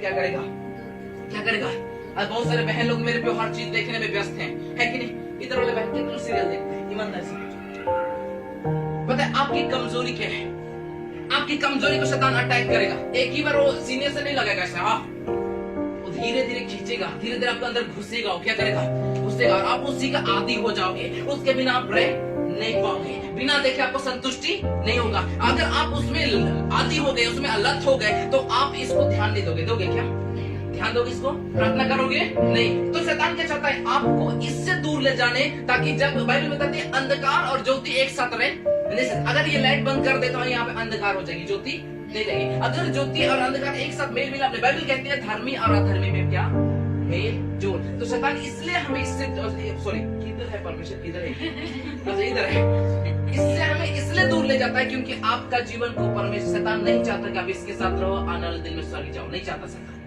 क्या करेगा, क्या करेगा। आज बहुत सारे बहन लोग मेरे पे हर चीज देखने में व्यस्त हैं, है कि नहीं। इधर वाले बहन कितना सीरियल देखते हैं, ईमानदारी से पता है आपकी कमजोरी क्या है। आपकी कमजोरी को शैतान अटैक करेगा। एक ही बार वो सीने से नहीं लगेगा ऐसा, वो धीरे धीरे खींचेगा, धीरे धीरे आपके अंदर घुसेगा। क्या करेगा, घुसेगा, और आप उसी का आदी हो जाओगे। उसके बिना आप रह नहीं पाओगे, बिना देखे आपको संतुष्टि नहीं होगा। अगर आप उसमें आदी हो गए, उसमें लत हो गए, तो आप इसको ध्यान नहीं दोगे। दोगे क्या ध्यान दोगे, इसको प्रार्थना करोगे नहीं। तो शैतान क्या चाहता है, आपको इससे दूर ले जाने, ताकि जब बाइबल बताती है अंधकार और ज्योति एक साथ रहे। अगर ये लाइट बंद कर दे तो यहाँ पे अंधकार हो जाएगी, ज्योति नहीं रहेगी। अगर ज्योति और अंधकार एक साथ मेल मिलाप, बाइबल कहती है धर्मी और अधर्मी में क्या मेल जोल। तो शैतान इसलिए हमें इससे, सॉरी किधर है परमेश्वर, किधर है, अच्छा इधर है, इससे हमें इसलिए दूर ले जाता है क्योंकि आपका जीवन को परमेश्वर शैतान नहीं चाहता कि आप इसके साथ रहो, आने वाले दिन में स्वर्ग जाओ, नहीं चाहता शैतान।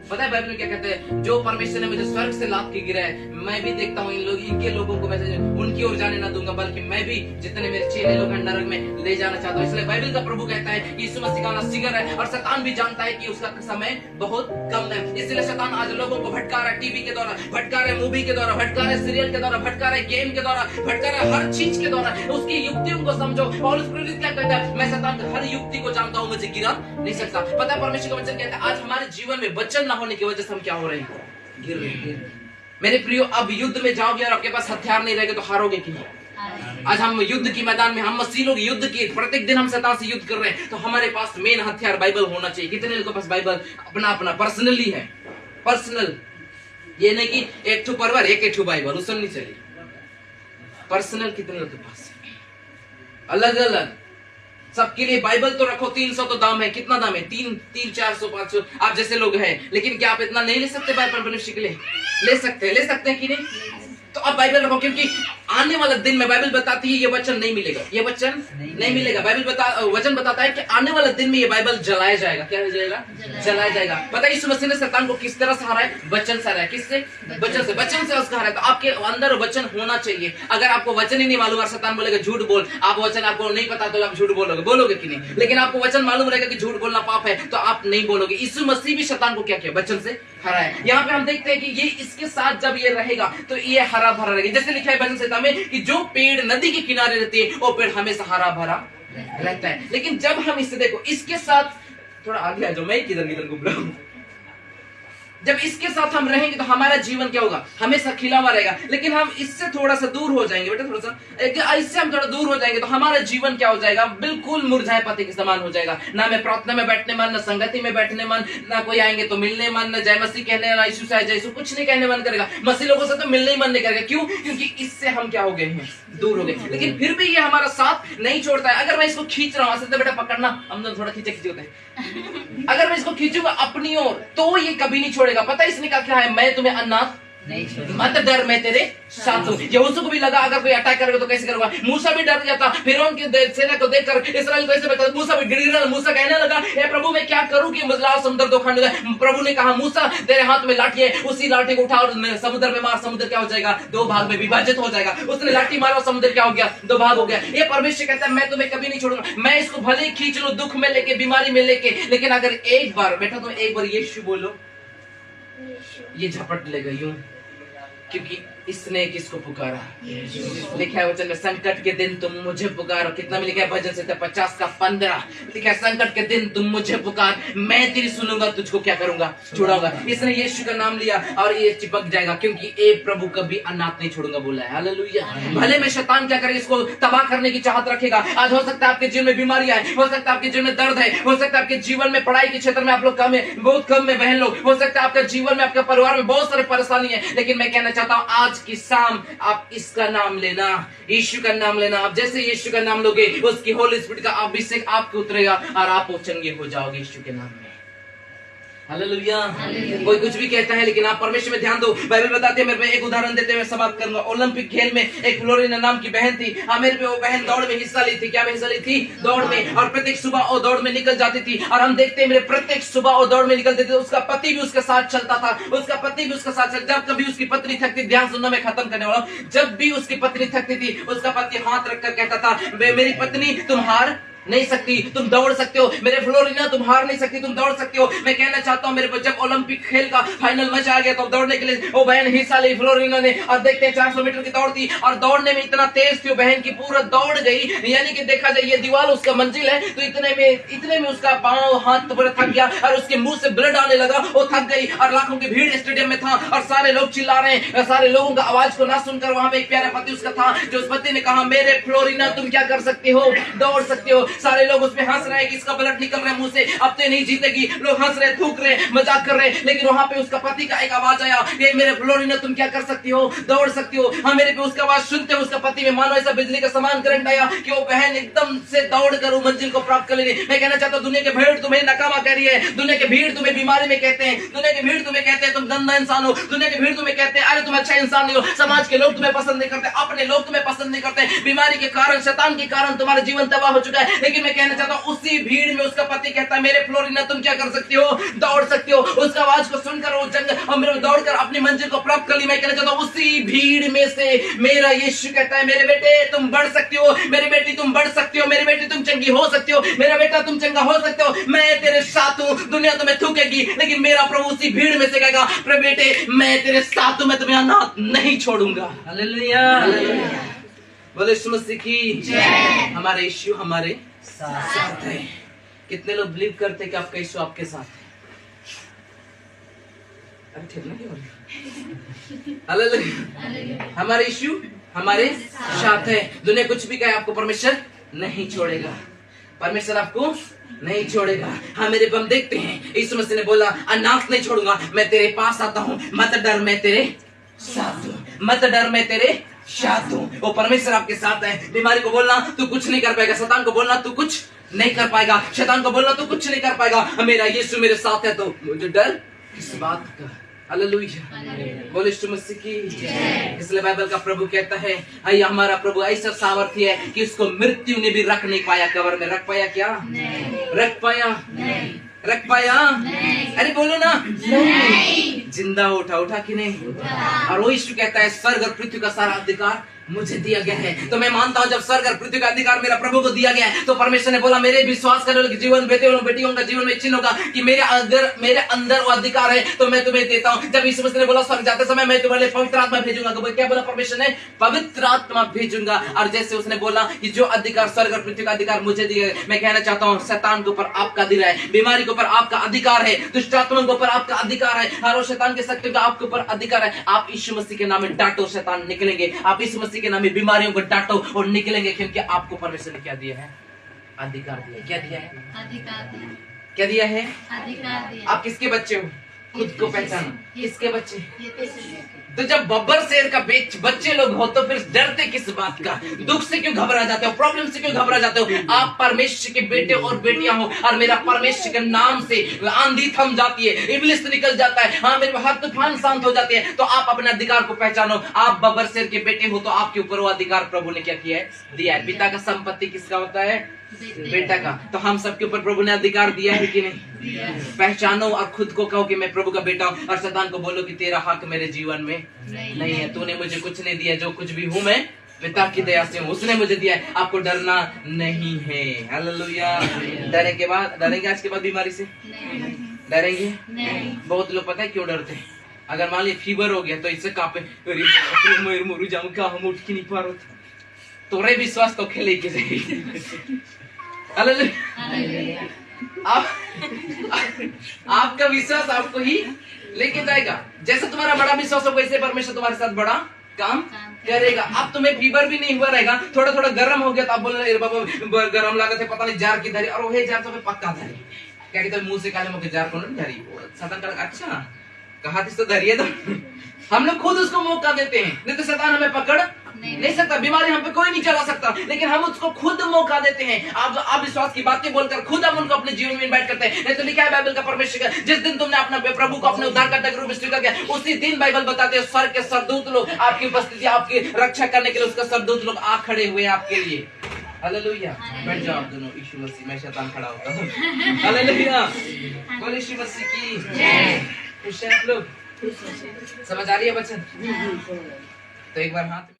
पता है बाइबल में क्या कहते हैं, जो परमेश्वर ने मुझे स्वर्ग से लाद के गिरा है, मैं भी देखता हूँ इनके लोगों को मैं उनकी ओर जाने ना दूंगा, बल्कि मैं भी जितने मेरे चेले लोग हैं नरक में ले जाना चाहता हूँ। इसलिए बाइबल का प्रभु कहता है कि यीशु मसीह का आना शीघ्र है, और शैतान भी जानता है कि उसका समय बहुत कम है। इसलिए शैतान आज लोगों को भटका रहा है, टीवी के द्वारा भटका रहा है, मूवी के द्वारा भटका रहा है, सीरियल के द्वारा भटका रहा है, गेम के द्वारा भटका रहा है, हर चीज के द्वारा। उसकी युक्तियों को समझो। पौलुस प्रेरित क्या कहता है, मैं शैतान की हर युक्ति को जानता हूँ, मुझे गिरा नहीं सकता। पता है परमेश्वर का वचन कहता है आज हमारे जीवन में वचन न होने की वजह से हम क्या हो रहे हैं, गिर रहे हैं। मेरे प्रियो, अब युद्ध में जाओगे और आपके पास हथियार नहीं रहेंगे तो हारोगे कि नहीं। आज हम युद्ध की मैदान में, हम मसीह लोग युद्ध की, प्रत्येक दिन हम शैतान से युद्ध कर रहे हैं, तो हमारे पास मेन हथियार बाइबल होना चाहिए। कितने लोगों के पास बाइबल अपना अपना पर्सनली है, पर्सनल, ये नहीं कि एक ठो परवर एक ठो बाइबल, उसमें नहीं चलिए। पर्सनल कितने लोगों के पास, अलग अलग सबके लिए बाइबल तो रखो। 300 तो दाम है, कितना दाम है, 300, 400, 500, आप जैसे लोग हैं। लेकिन क्या आप इतना नहीं ले सकते बाइबल मनुष्य के लिए? ले सकते हैं कि नहीं? तो अब बाइबल रखो, क्योंकि आने वाला दिन में बाइबल बताती है ये वचन नहीं मिलेगा, ये वचन नहीं मिलेगा। वचन बताता है कि आने वाले दिन में ये बाइबल जलाया जाएगा। क्या हो जाएगा? जलाया जाएगा। पता है यीशु मसीह ने शैतान को किस तरह से हराया है? वचन से हराया। किससे? वचन से। वचन से उसका हराया। तो आपके अंदर वचन होना चाहिए। अगर आपको वचन ही नहीं मालूम और शैतान बोलेगा झूठ बोल, आप वचन आपको नहीं पता तो आप झूठ बोलोगे कि नहीं? लेकिन आपको वचन मालूम रहेगा कि झूठ बोलना पाप है तो आप नहीं बोलोगे। यीशु मसीह भी शैतान को क्या किया? वचन से हराया। यहाँ पे हम देखते हैं कि ये इसके साथ जब ये रहेगा तो ये हरा भरा रहेगा। जैसे लिखा है वचन संहिता में कि जो पेड़ नदी के किनारे रहती है वो पेड़ हमेशा हरा भरा रहता है। लेकिन जब हम इससे देखो, इसके साथ थोड़ा आगे आ जाओ, मैं किधर घूम रहा हूं। जब इसके साथ हम रहेंगे तो हमारा जीवन क्या होगा? हमेशा खिला हुआ रहेगा। लेकिन हम इससे थोड़ा सा दूर हो जाएंगे, बेटा थोड़ा सा इससे हम थोड़ा दूर हो जाएंगे तो हमारा जीवन क्या हो जाएगा? बिल्कुल मुरझाए पत्ते के समान हो जाएगा। ना मैं प्रार्थना में बैठने मन, ना संगति में बैठने मन, ना कोई आएंगे तो मिलने मन, ना जय मसीह कहने, ना यीशु से जय, कुछ नहीं कहने मन करेगा। मसीह लोगों से तो मिलने ही मन नहीं करेगा। क्यों? क्योंकि इससे हम क्या हो गए हैं? दूर हो गए। लेकिन फिर भी ये हमारा साथ नहीं छोड़ता है। अगर मैं इसको खींच रहा हूं, असल में बेटा पकड़ना, हम लोग थोड़ा खींचे होते हैं। अगर मैं इसको खींचूंगा अपनी ओर तो ये कभी नहीं छोड़ेगा। पता है इसने क्या है? मैं तुम्हें अनाथ मत डर, मैं तेरे साथ हूं। यहोशू को भी लगा अगर कोई अटैक करेगा तो कैसे करूंगा। मूसा भी डर गया था, फिरौन की सेना को देखकर इस्राएल को ऐसे बता। मूसा भी गिड़गिड़ा, मूसा कहने लगा हे प्रभु मैं क्या करूं कि लाल समुद्र दो खंड हो जाए। प्रभु ने कहा मूसा तेरे हाथ में लाठी है, उसी लाठी को उठा और समुद्र में मार, समुद्र क्या हो जाएगा? दो भाग में विभाजित हो जाएगा। उसने लाठी मारा, समुद्र क्या हो गया? दो भाग हो गया। ये परमेश्वर कहता है मैं तुम्हें कभी नहीं छोड़ूंगा। मैं इसको भले ही खींच लूं, दुख में लेके, बीमारी में लेके, लेकिन अगर एक बार बेटा तुम एक बार यीशु बोलो, ये झपट लेगा यूं, क्योंकि इसने किसको पुकारा? लिखा है वचन में संकट के दिन तुम मुझे पुकारो। कितना में लिखा है? भजन संहिता 50 का 15 लिखा है संकट के दिन तुम मुझे पुकार, मैं तेरी सुनूंगा, तुझको क्या करूंगा? छुड़ाऊंगा। इसने यीशु का नाम लिया और ये चिपक जाएगा, क्योंकि ए प्रभु कभी अनाथ नहीं छोड़ूंगा बोला है। हालेलुया। भले में शैतान क्या करे, इसको तबाह करने की चाहत रखेगा। आज हो सकता है आपके जीवन में बीमारियां है, हो सकता है आपके जीवन में दर्द है, हो सकता है आपके जीवन में पढ़ाई के क्षेत्र में आप लोग कम है, बहुत कम है बहन लोग, हो सकता है आपके जीवन में, आपके परिवार में बहुत सारे परेशानी है। लेकिन मैं कहना चाहता हूं आज की शाम आप इसका नाम लेना, यीशु का नाम लेना। आप जैसे यीशु का नाम लोगे, उसकी होली स्पिरिट का अभिषेक आपको उतरेगा और आप चंगे हो जाओगे यीशु के नाम में। हालेलुया। कोई कुछ भी कहता है लेकिन आप परमेश्वर में ध्यान दो। बाइबल बताते हैं, मेरे पे एक उदाहरण देते हुए समाप्त करूंगा। ओलंपिक खेल में एक फ्लोरिना नाम की बहन थी। मेरे पे वो बहन दौड़ में हिस्सा ली थी। क्या में हिस्सा ली थी? दौड़ में। और प्रत्येक सुबह वो दौड़ में निकल जाती थी। और हम देखते हैं मेरे प्रत्येक सुबह वो दौड़ में निकलते थे। उसका पति भी उसके साथ चलता था, उसका पति भी उसके साथ चलता। जब कभी उसकी पत्नी थकती, ध्यान सुनना मैं खत्म करने वाला हूं। जब भी उसकी पत्नी थकती थी, उसका पति हाथ रखकर कहता था मेरी पत्नी तुम हार नहीं सकती, तुम दौड़ सकते हो। मेरे फ्लोरिना तुम हार नहीं सकती, तुम दौड़ सकते हो। मैं कहना चाहता हूँ मेरे को जब ओलंपिक खेल का फाइनल मैच आ गया तो दौड़ने के लिए वो बहन हिस्सा ली फ्लोरिना ने, और देखते हैं 400 मीटर की दौड़ थी और दौड़ने में इतना तेज थी वो बहन की पूरा दौड़ गई। यानी कि देखा जाए ये दीवार उसका मंजिल है तो इतने में उसका पांव हाथ तो पूरा थक गया और उसके मुंह से ब्लड आने लगा, वो थक गई और लाखों की भीड़ स्टेडियम में था और सारे लोग चिल्ला रहे हैं। सारे लोगों का आवाज को ना सुनकर वहां पे एक प्यारा पति उसका था, जो उस पति ने कहा मेरे फ्लोरिना तुम क्या कर सकते हो, दौड़ सकते हो। सारे लोग उस पे हंस रहे हैं कि इसका ब्लड निकल रहा है मुंह से, अब तो नहीं जीतेगी। लोग हंस रहे, थूक रहे, मजाक कर रहे, लेकिन वहां पे उसका पति का एक आवाज आया, ये मेरे फ्लोरिना तुम क्या कर सकती हो, दौड़ सकती हो। हाँ, मेरे पे उसका आवाज सुनते हुए उसका पति में मानो ऐसा बिजली का समान करंट आया कि वो बहन एकदम से दौड़ कर वो मंजिल को प्राप्त कर लेगी। मैं कहना चाहता हूँ दुनिया की भीड़ तुम्हें नकामा कह रही है, दुनिया की भीड़ तुम्हें बीमारी में कहते हैं, दुनिया की भीड़ तुम्हें कहते हैं तुम गंदा इंसान हो, दुनिया की भीड़ तुम्हें कहते हैं अरे तुम अच्छा इंसान नहीं हो, समाज के लोग तुम्हें पसंद नहीं करते, अपने लोग तुम्हें पसंद नहीं करते, बीमारी के कारण शैतान के कारण तुम्हारा जीवन तबाह हो चुका है। लेकिन मैं कहना चाहता हूँ उसी भीड़ में उसका पति कहता है मेरे फ्लोरिना तुम क्या कर सकती हो, दौड़ सकती हो। उसका आवाज को सुनकर वो जंग और मेरे दौड़कर अपनी मंजिल को प्राप्त कर ली। मैं कहना चाहता हूँ उसी भीड़ में से मेरा यीशु कहता है मेरे बेटे तुम बढ़ सकती हो, मेरी बेटी तुम बढ़ सकती हो, मेरी बेटी तुम चंगी हो सकती हो, मेरा बेटा तुम चंगा हो सकते हो, मैं तेरे साथ हूँ। दुनिया तुम्हें थूकेगी लेकिन मेरा प्रभु उसी भीड़ में से कहेगा प्रभु बेटे मैं तेरे साथ हूँ, मैं तुम्हें अनाथ नहीं छोड़ूंगा। हालेलुया, बोले यीशु मसीह की जय। हमारे यीशु हमारे साथ है। कितने लोग बिलीव करते हैं कि आपका यीशु आपके साथ है? अरे ठीक नहीं, हालेलुया, हमारे यीशु हमारे साथ है। दुनिया कुछ भी कहे आपको परमेश्वर नहीं छोड़ेगा, परमेश्वर आपको नहीं छोड़ेगा। हाँ मेरे हम देखते हैं यीशु मसीह ने बोला अनाथ नहीं छोड़ूंगा, मैं तेरे पास आता हूँ, मत डर मैं तेरे साथ हूँ, मत डर मैं तेरे साथ हूँ। वो परमेश्वर आपके साथ है। बीमारी को बोलना तू कुछ नहीं कर पाएगा, शैतान को बोलना तू कुछ नहीं कर पाएगा, शैतान को बोलना तू कुछ नहीं कर पाएगा, मेरा यीशु मेरे साथ है। तो मुझे डर किस बात का? हालेलुया, बोले यीशु मसीह की जय। इसलिए बाइबल का प्रभु कहता है आइए हमारा प्रभु ऐसा सामर्थ्य है कि उसको मृत्यु ने भी रख नहीं पाया, कब्र में रख पाया क्या? नहीं। रख पाया? नहीं। रख पाया? नहीं। अरे बोलो ना नहीं। जिंदा उठा कि नहीं? और वो यीशु कहता है स्वर्ग और पृथ्वी का सारा अधिकार मुझे दिया गया है। तो मैं मानता हूँ जब स्वर्ग और पृथ्वी का अधिकार मेरा प्रभु को दिया गया है तो परमेश्वर ने बोला मेरे विश्वास करने वाले जीवन बेटियों का जीवन में चिन्ह होगा कि मेरे अंदर वो अधिकार है तो मैं तुम्हें देता हूँ। जब यीशु मसीह ने बोला स्वर्ग जाते समय मैं तुम्हारे लिए पवित्र आत्मा भेजूंगा, तो क्या बोला परमेश्वर ने? पवित्र आत्मा भेजूंगा। और जैसे उसने बोला कि जो अधिकार स्वर्ग और पृथ्वी का अधिकार मुझे दिया, मैं कहना चाहता हूँ शैतान के ऊपर आपका अधिकार है, बीमारी के ऊपर आपका अधिकार है, दुष्ट आत्माओं के ऊपर आपका अधिकार है, हर शैतान के शक्ति का आपके ऊपर अधिकार है। आप यीशु मसीह के नाम में डांटो, शैतान निकलेंगे। आप यीशु मसीह के नाम में बीमारियों को डांटो और निकलेंगे, क्योंकि आपको परमेश्वर ने क्या दिया है? अधिकार दिया। क्या दिया है? अधिकार दिया। क्या दिया है? अधिकार दिया। आप किसके बच्चे हो? खुद को पहचानो। किसके बच्चे? तो जब बब्बर शेर का बच्चे लोग हो तो फिर डरते किस बात का? दुख से क्यों घबरा जाते हो? प्रॉब्लम से क्यों घबरा जाते हो? आप परमेश्वर के बेटे और बेटियां हो और मेरा परमेश्वर के नाम से आंधी थम जाती है, इब्लिस निकल जाता है, हाँ मेरे हर तूफान शांत हो जाते हैं। तो आप अपने अधिकार को पहचानो। आप बब्बर शेर के बेटे हो तो आपके ऊपर वो अधिकार प्रभु ने क्या किया है? दिया है। पिता का संपत्ति किसका होता है? बेटा का। तो हम सबके ऊपर प्रभु ने अधिकार दिया है कि नहीं? पहचानो और खुद को कहो कि मैं प्रभु का बेटा हूँ, और शैतान को बोलो कि तेरा हक मेरे जीवन में नहीं है, तूने मुझे कुछ नहीं दिया, जो कुछ भी हूँ मैं पिता की दया से हूँ, उसने मुझे दिया है, आपको डरना नहीं है। हालेलुया। डरेंगे आज के बाद बीमारी से? डरेंगे? बहुत लोग पता है क्यों डरते हैं? अगर मान लीजिए फीवर हो गया तो इससे कांपे, मर जाऊं क्या, हम उठ के नहीं पा रहे, तोरे विश्वास तो खेले के आपका विश्वास आपको ही लेके जाएगा। जैसे तुम्हारा बड़ा विश्वास हो वैसे परमेश्वर तुम्हारे साथ बड़ा काम करेगा। अब तुम्हें फीवर भी नहीं हुआ रहेगा, थोड़ा थोड़ा गर्म हो गया तो आप बोल रहे बाबा गर्म लागत है, पता नहीं जार की धरी, और वही जार तो पक्का धरी, क्या कहते मुंह से काले मुझे जार को नहीं धरी, शैतान का अच्छा कहा तो धरिए। तो हम लोग खुद उसको मौका देते हैं, नहीं तो शैतान हमें पकड़ नहीं सकता, बीमारी हम पे कोई नहीं चला सकता, लेकिन हम उसको खुद मौका देते हैं। आप विश्वास की बातें बोलकर खुद हम उनको अपने जीवन में इनवाइट करते हैं। नहीं तो लिखा है बाइबल का परमेश्वर का, जिस दिन तुमने अपना प्रभु को अपने उद्धारकर्ता के रूप में स्वीकार किया उसी दिन बाइबल बताते हैं स्वर्ग के सरदूत लोग आपकी उपस्थिति, आपकी रक्षा करने के लिए उसका सरदूत लोग आ खड़े हुए आपके लिए। हालेलुया। बैठ जाओ आप दोनों। यीशु मसीह, मैं शैतान खड़ा होता हूँ। हालेलुया। बोले यीशु मसीह की जय। खुश हैं आप लोग? समझ आ रही है बच्चन? तो एक बार हाथ